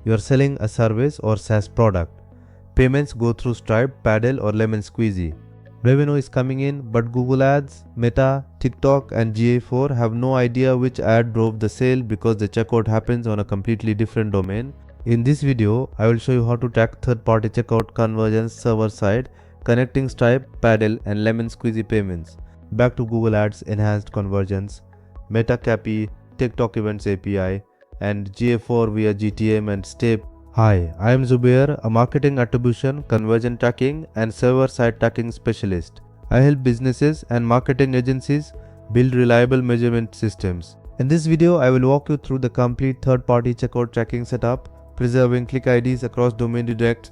You are selling a service or SaaS product. Payments go through Stripe, Paddle or Lemon Squeezy. Revenue is coming in, but Google Ads, Meta, TikTok and GA4 have no idea which ad drove the sale because the checkout happens on a completely different domain. In this video, I will show you how to track third-party checkout conversions server-side, connecting Stripe, Paddle and Lemon Squeezy payments. Back to Google Ads enhanced conversions, Meta CAPI, TikTok Events API and GA4 via GTM and STEP. Hi, I am Zubayer, a marketing attribution, conversion tracking and server-side tracking specialist. I help businesses and marketing agencies build reliable measurement systems. In this video, I will walk you through the complete third-party checkout tracking setup, preserving click IDs across domain redirects,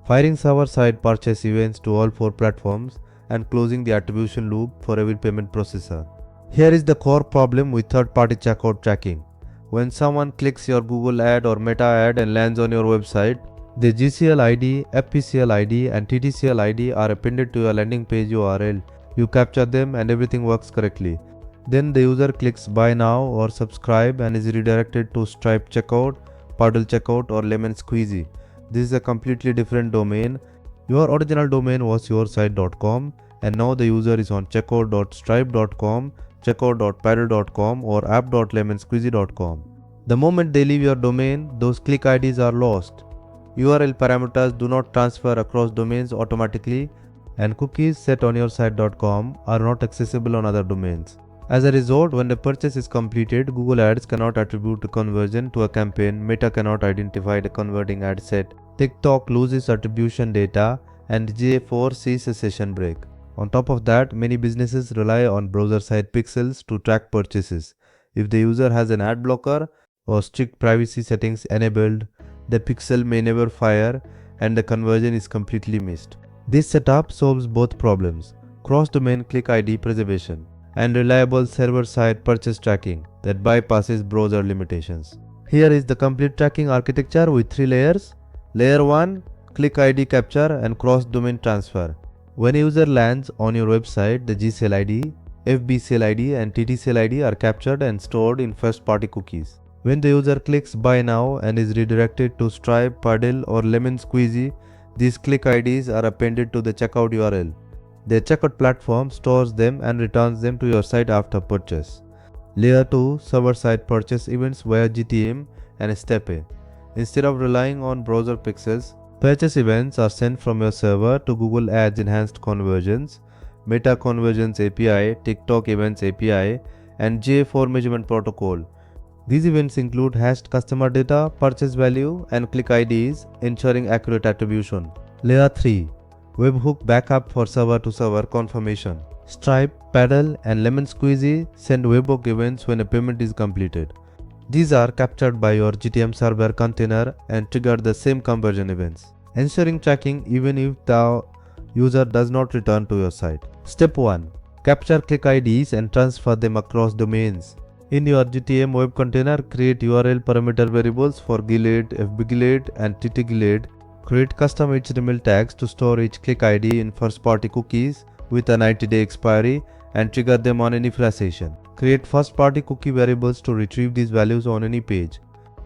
firing server-side purchase events to all 4 platforms, and closing the attribution loop for every payment processor. Here is the core problem with third-party checkout tracking. When someone clicks your Google ad or Meta ad and lands on your website, the GCL ID, FPCL ID and TTCL ID are appended to your landing page URL. You capture them and everything works correctly. Then the user clicks buy now or subscribe and is redirected to Stripe checkout, Paddle checkout or Lemon Squeezy. This is a completely different domain. Your original domain was yoursite.com and now the user is on checkout.stripe.com, checkout.paddle.com or app.lemonsqueezy.com. The moment they leave your domain, those click IDs are lost. URL parameters do not transfer across domains automatically and cookies set on your site.com are not accessible on other domains. As a result, when the purchase is completed, Google Ads cannot attribute the conversion to a campaign, Meta cannot identify the converting ad set, TikTok loses attribution data and GA4 sees a session break. On top of that, many businesses rely on browser-side pixels to track purchases. If the user has an ad blocker or strict privacy settings enabled, the pixel may never fire and the conversion is completely missed. This setup solves both problems: cross-domain click ID preservation and reliable server-side purchase tracking that bypasses browser limitations. Here is the complete tracking architecture with 3 layers. Layer 1, click ID capture and cross-domain transfer. When a user lands on your website, the GCL ID, FBCL ID and TTCL ID are captured and stored in first-party cookies. When the user clicks buy now and is redirected to Stripe, Paddle or Lemon Squeezy, these click IDs are appended to the checkout URL. The checkout platform stores them and returns them to your site after purchase. Layer 2, server-side purchase events via GTM and STEP. Instead of relying on browser pixels, purchase events are sent from your server to Google Ads Enhanced Conversions, Meta Conversions API, TikTok Events API, and GA4 Measurement Protocol. These events include hashed customer data, purchase value, and click IDs, ensuring accurate attribution. Layer 3, Webhook backup for server-to-server confirmation. Stripe, Paddle, and Lemon Squeezy send webhook events when a payment is completed. These are captured by your GTM server container and trigger the same conversion events, ensuring tracking even if the user does not return to your site. Step 1. Capture click IDs and transfer them across domains. In your GTM web container, create URL parameter variables for Gilead, FB Gilead, and TT Gilead. Create custom HTML tags to store each click ID in first-party cookies with a 90-day expiry and trigger them on any flash session. Create first-party cookie variables to retrieve these values on any page.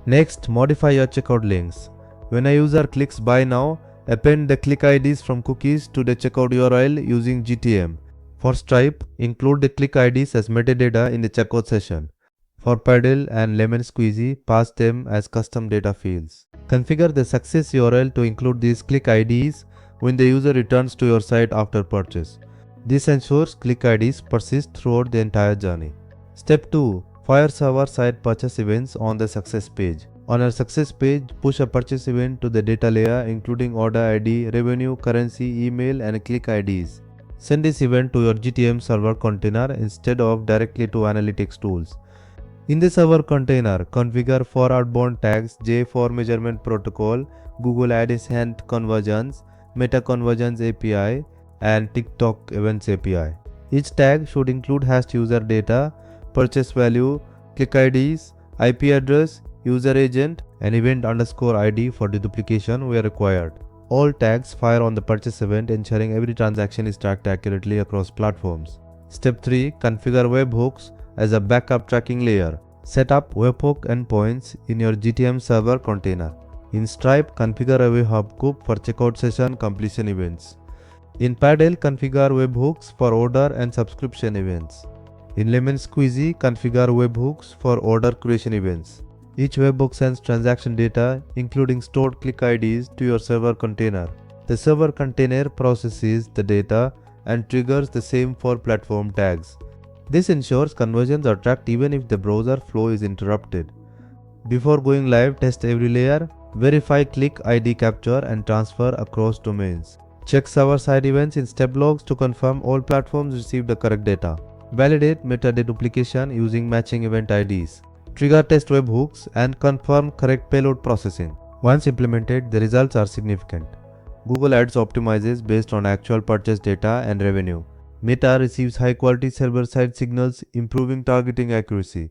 Next, modify your checkout links. When a user clicks buy now, append the click IDs from cookies to the checkout URL using GTM. For Stripe, include the click IDs as metadata in the checkout session. For Paddle and Lemon Squeezy, pass them as custom data fields. Configure the success URL to include these click IDs when the user returns to your site after purchase. This ensures click IDs persist throughout the entire journey. Step 2. Fire server-side purchase events on the success page. On our success page, push a purchase event to the data layer including order ID, revenue, currency, email, and click IDs. Send this event to your GTM server container instead of directly to analytics tools. In the server container, configure for outbound tags GA4 Measurement Protocol, Google Ads Enhanced Conversions, Meta Conversions API, and TikTok Events API. Each tag should include hashed user data, purchase value, click IDs, IP address, user agent, and event underscore ID for deduplication where required. All tags fire on the purchase event, ensuring every transaction is tracked accurately across platforms. Step 3. Configure webhooks as a backup tracking layer. Set up webhook endpoints in your GTM server container. In Stripe, configure a webhook for checkout session completion events. In Paddle, configure webhooks for order and subscription events. In Lemon Squeezy, configure webhooks for order creation events. Each webhook sends transaction data, including stored click IDs, to your server container. The server container processes the data and triggers the same for platform tags. This ensures conversions are tracked even if the browser flow is interrupted. Before going live, test every layer, verify click ID capture and transfer across domains. Check server-side events in step logs to confirm all platforms received the correct data. Validate metadata duplication using matching event IDs. Trigger test webhooks and confirm correct payload processing. Once implemented, the results are significant. Google Ads optimizes based on actual purchase data and revenue. Meta receives high-quality server-side signals, improving targeting accuracy.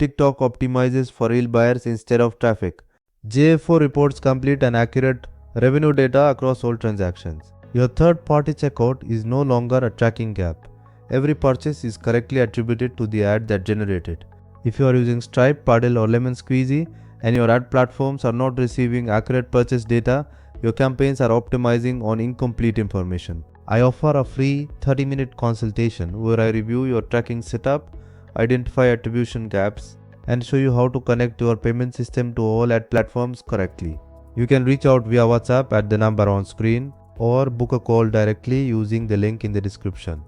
TikTok optimizes for real buyers instead of traffic. GA4 reports complete and accurate revenue data across all transactions. Your third-party checkout is no longer a tracking gap. Every purchase is correctly attributed to the ad that generated. If you are using Stripe, Paddle or Lemon Squeezy and your ad platforms are not receiving accurate purchase data, your campaigns are optimizing on incomplete information. I offer a free 30-minute consultation where I review your tracking setup, identify attribution gaps, and show you how to connect your payment system to all ad platforms correctly. You can reach out via WhatsApp at the number on screen or book a call directly using the link in the description.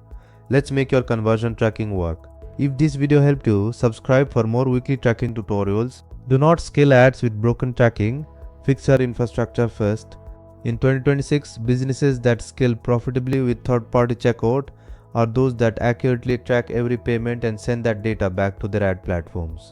Let's make your conversion tracking work. If this video helped you, subscribe for more weekly tracking tutorials. Do not scale ads with broken tracking. Fix your infrastructure first. In 2026, businesses that scale profitably with third-party checkout are those that accurately track every payment and send that data back to their ad platforms.